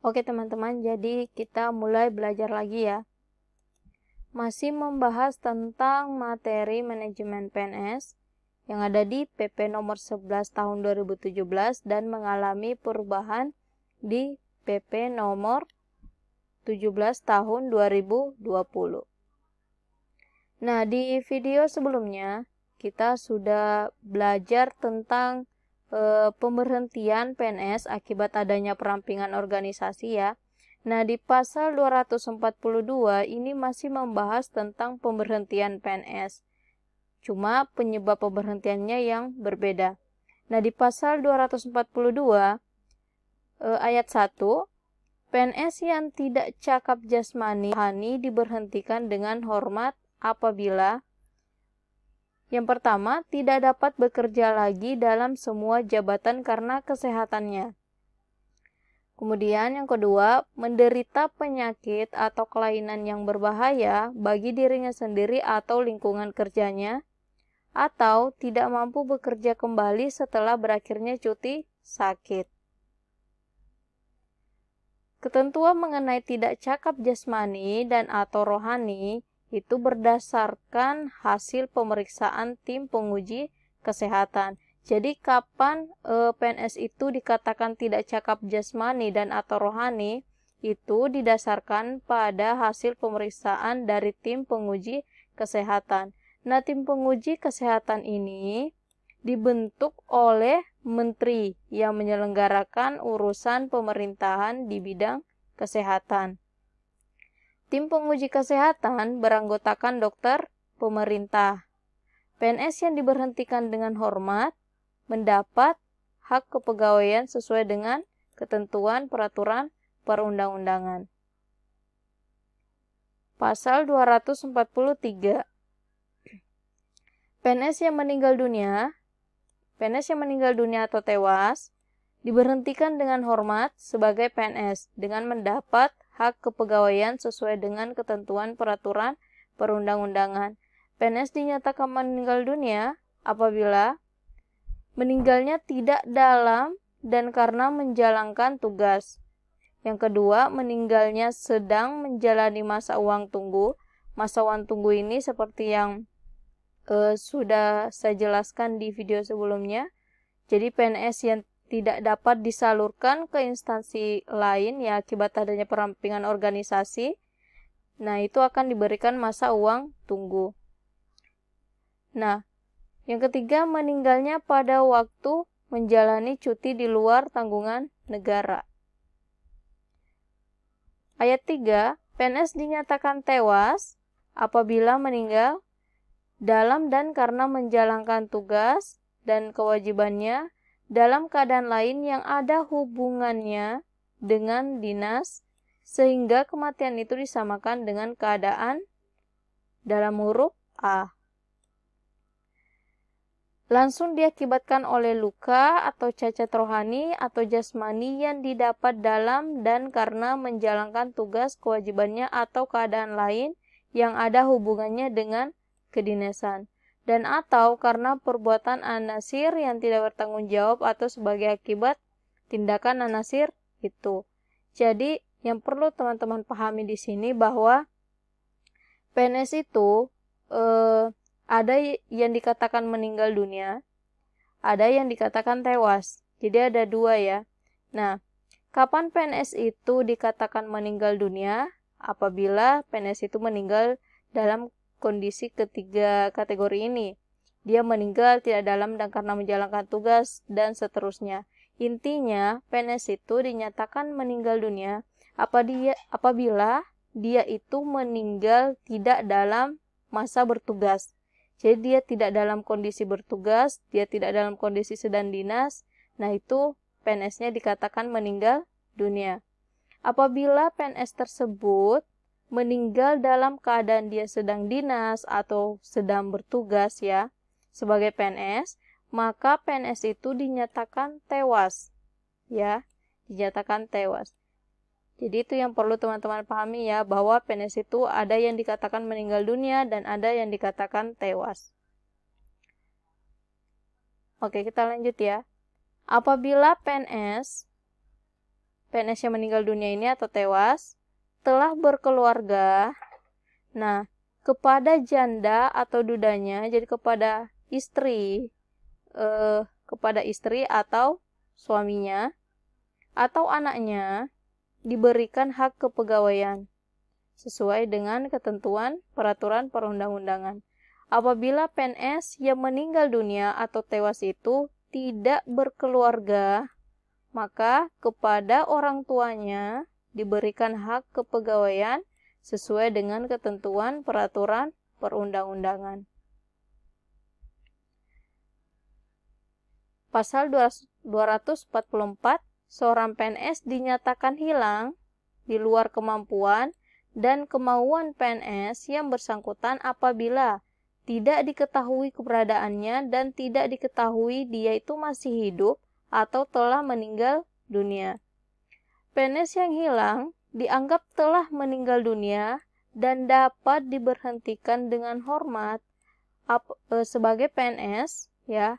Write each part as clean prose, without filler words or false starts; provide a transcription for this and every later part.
Oke teman-teman, jadi kita mulai belajar lagi ya. Masih membahas tentang materi manajemen PNS yang ada di PP nomor 11 tahun 2017 dan mengalami perubahan di PP nomor 17 tahun 2020. Nah, di video sebelumnya kita sudah belajar tentang pemberhentian PNS akibat adanya perampingan organisasi ya. Nah, di pasal 242 ini masih membahas tentang pemberhentian PNS. Cuma penyebab pemberhentiannya yang berbeda. Nah, di pasal 242 ayat 1, PNS yang tidak cakap jasmani diberhentikan dengan hormat apabila yang pertama, tidak dapat bekerja lagi dalam semua jabatan karena kesehatannya. Kemudian yang kedua, menderita penyakit atau kelainan yang berbahaya bagi dirinya sendiri atau lingkungan kerjanya, atau tidak mampu bekerja kembali setelah berakhirnya cuti sakit. Ketentuan mengenai tidak cakap jasmani dan atau rohani itu berdasarkan hasil pemeriksaan tim penguji kesehatan. Jadi kapan PNS itu dikatakan tidak cakap jasmani dan atau rohani itu didasarkan pada hasil pemeriksaan dari tim penguji kesehatan. Nah, tim penguji kesehatan ini dibentuk oleh menteri yang menyelenggarakan urusan pemerintahan di bidang kesehatan. Tim penguji kesehatan beranggotakan dokter pemerintah. PNS yang diberhentikan dengan hormat mendapat hak kepegawaian sesuai dengan ketentuan peraturan perundang-undangan. Pasal 243. PNS yang meninggal dunia atau tewas diberhentikan dengan hormat sebagai PNS dengan mendapat hak kepegawaian sesuai dengan ketentuan peraturan perundang-undangan. PNS dinyatakan meninggal dunia apabila meninggalnya tidak dalam dan karena menjalankan tugas. Yang kedua, meninggalnya sedang menjalani masa uang tunggu. Masa uang tunggu ini seperti yang sudah saya jelaskan di video sebelumnya. Jadi PNS yang tidak dapat disalurkan ke instansi lain ya akibat adanya perampingan organisasi, nah itu akan diberikan masa uang tunggu. Nah, yang ketiga, meninggalnya pada waktu menjalani cuti di luar tanggungan negara. Ayat 3, PNS dinyatakan tewas apabila meninggal dalam dan karena menjalankan tugas dan kewajibannya dalam keadaan lain yang ada hubungannya dengan dinas, sehingga kematian itu disamakan dengan keadaan dalam huruf A. Langsung diakibatkan oleh luka atau cacat rohani atau jasmani yang didapat dalam dan karena menjalankan tugas kewajibannya atau keadaan lain yang ada hubungannya dengan kedinasan, dan atau karena perbuatan anasir yang tidak bertanggung jawab atau sebagai akibat tindakan anasir itu. Jadi yang perlu teman-teman pahami di sini bahwa PNS itu ada yang dikatakan meninggal dunia, ada yang dikatakan tewas. Jadi ada dua ya. Nah, kapan PNS itu dikatakan meninggal dunia? Apabila PNS itu meninggal dalam kondisi ketiga kategori ini. Dia meninggal tidak dalam dan karena menjalankan tugas dan seterusnya. Intinya, PNS itu dinyatakan meninggal dunia apabila dia itu meninggal tidak dalam masa bertugas. Jadi dia tidak dalam kondisi bertugas, dia tidak dalam kondisi sedang dinas. Nah, itu PNS-nya dikatakan meninggal dunia. Apabila PNS tersebut meninggal dalam keadaan dia sedang dinas atau sedang bertugas ya sebagai PNS, maka PNS itu dinyatakan tewas ya, dinyatakan tewas. Jadi itu yang perlu teman-teman pahami ya, bahwa PNS itu ada yang dikatakan meninggal dunia dan ada yang dikatakan tewas. Oke, kita lanjut ya. Apabila PNS PNS yang meninggal dunia ini atau tewas telah berkeluarga. Nah, kepada janda atau dudanya, jadi kepada istri atau suaminya atau anaknya diberikan hak kepegawaian sesuai dengan ketentuan peraturan perundang-undangan. Apabila PNS yang meninggal dunia atau tewas itu tidak berkeluarga, maka kepada orang tuanya diberikan hak kepegawaian sesuai dengan ketentuan peraturan perundang-undangan. Pasal 244, seorang PNS dinyatakan hilang di luar kemampuan dan kemauan PNS yang bersangkutan apabila tidak diketahui keberadaannya dan tidak diketahui dia itu masih hidup atau telah meninggal dunia. PNS yang hilang dianggap telah meninggal dunia dan dapat diberhentikan dengan hormat sebagai PNS ya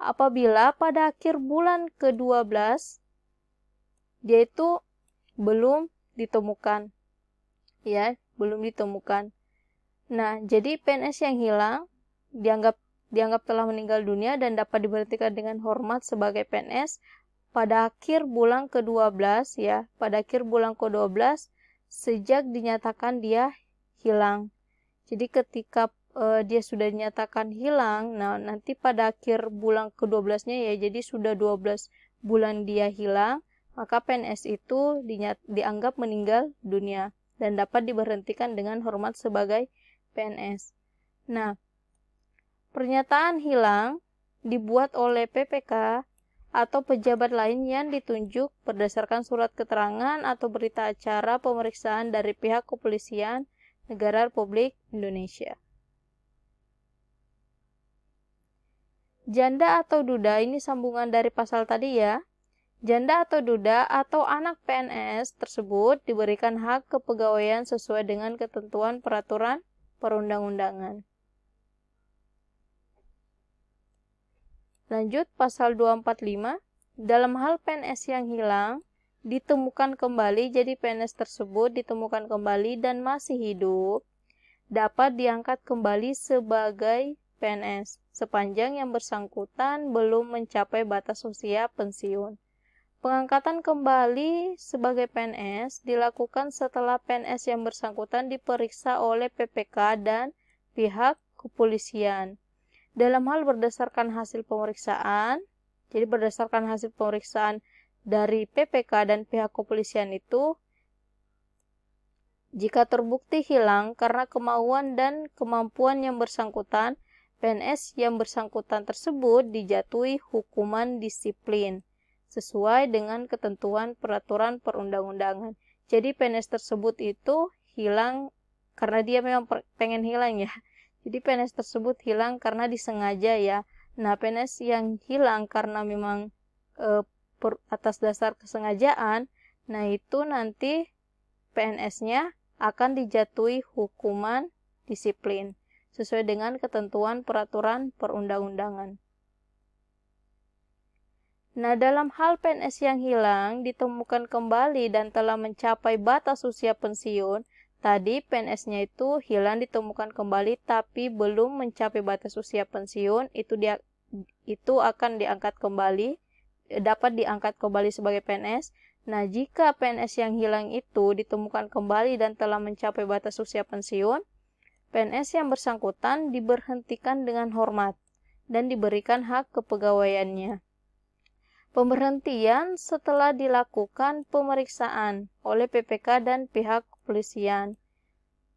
apabila pada akhir bulan ke-12 dia itu belum ditemukan. Ya, belum ditemukan. Nah, jadi PNS yang hilang dianggap telah meninggal dunia dan dapat diberhentikan dengan hormat sebagai PNS pada akhir bulan ke-12 ya, pada akhir bulan ke-12 sejak dinyatakan dia hilang. Jadi ketika dia sudah dinyatakan hilang, nah nanti pada akhir bulan ke-12-nya ya, jadi sudah 12 bulan dia hilang, maka PNS itu dianggap meninggal dunia dan dapat diberhentikan dengan hormat sebagai PNS. Nah, pernyataan hilang dibuat oleh PPK atau pejabat lain yang ditunjuk berdasarkan surat keterangan atau berita acara pemeriksaan dari pihak kepolisian Negara Republik Indonesia. Janda atau duda ini sambungan dari pasal tadi ya. Janda atau duda atau anak PNS tersebut diberikan hak kepegawaian sesuai dengan ketentuan peraturan perundang-undangan. Lanjut pasal 245. Dalam hal PNS yang hilang ditemukan kembali, jadi PNS tersebut ditemukan kembali dan masih hidup, dapat diangkat kembali sebagai PNS sepanjang yang bersangkutan belum mencapai batas usia pensiun. Pengangkatan kembali sebagai PNS dilakukan setelah PNS yang bersangkutan diperiksa oleh PPK dan pihak kepolisian. Dalam hal berdasarkan hasil pemeriksaan, jadi berdasarkan hasil pemeriksaan dari PPK dan pihak kepolisian itu, jika terbukti hilang karena kemauan dan kemampuan yang bersangkutan, PNS yang bersangkutan tersebut dijatuhi hukuman disiplin sesuai dengan ketentuan peraturan perundang-undangan. Jadi PNS tersebut itu hilang karena dia memang pengen hilang ya. Jadi PNS tersebut hilang karena disengaja ya. Nah, PNS yang hilang karena memang atas dasar kesengajaan, nah itu nanti PNS-nya akan dijatuhi hukuman disiplin sesuai dengan ketentuan peraturan perundang-undangan. Nah, dalam hal PNS yang hilang ditemukan kembali dan telah mencapai batas usia pensiun, tadi PNS-nya itu hilang ditemukan kembali tapi belum mencapai batas usia pensiun, itu akan diangkat kembali, dapat diangkat kembali sebagai PNS. Nah, jika PNS yang hilang itu ditemukan kembali dan telah mencapai batas usia pensiun, PNS yang bersangkutan diberhentikan dengan hormat dan diberikan hak kepegawaiannya. Pemberhentian setelah dilakukan pemeriksaan oleh PPK dan pihak kepolisian.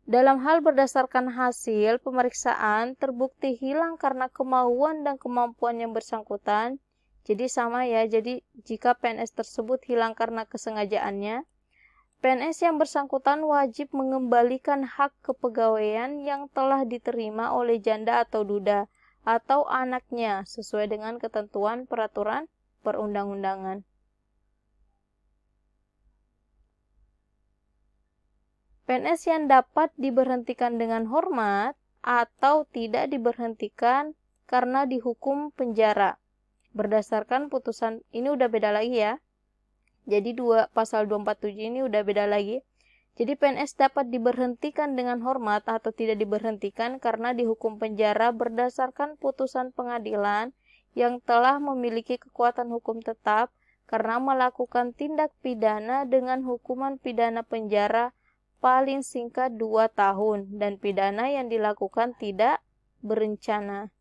Dalam hal berdasarkan hasil pemeriksaan terbukti hilang karena kemauan dan kemampuan yang bersangkutan, jadi sama ya, jadi jika PNS tersebut hilang karena kesengajaannya, PNS yang bersangkutan wajib mengembalikan hak kepegawaian yang telah diterima oleh janda atau duda atau anaknya sesuai dengan ketentuan peraturan perundang-undangan. PNS yang dapat diberhentikan dengan hormat atau tidak diberhentikan karena dihukum penjara. Berdasarkan putusan, ini udah beda lagi ya. Jadi pasal 247 ini udah beda lagi. Jadi PNS dapat diberhentikan dengan hormat atau tidak diberhentikan karena dihukum penjara berdasarkan putusan pengadilan yang telah memiliki kekuatan hukum tetap karena melakukan tindak pidana dengan hukuman pidana penjara paling singkat 2 tahun dan pidana yang dilakukan tidak berencana.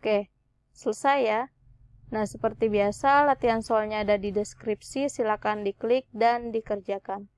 Oke, selesai ya. Nah, seperti biasa, latihan soalnya ada di deskripsi, silakan diklik dan dikerjakan.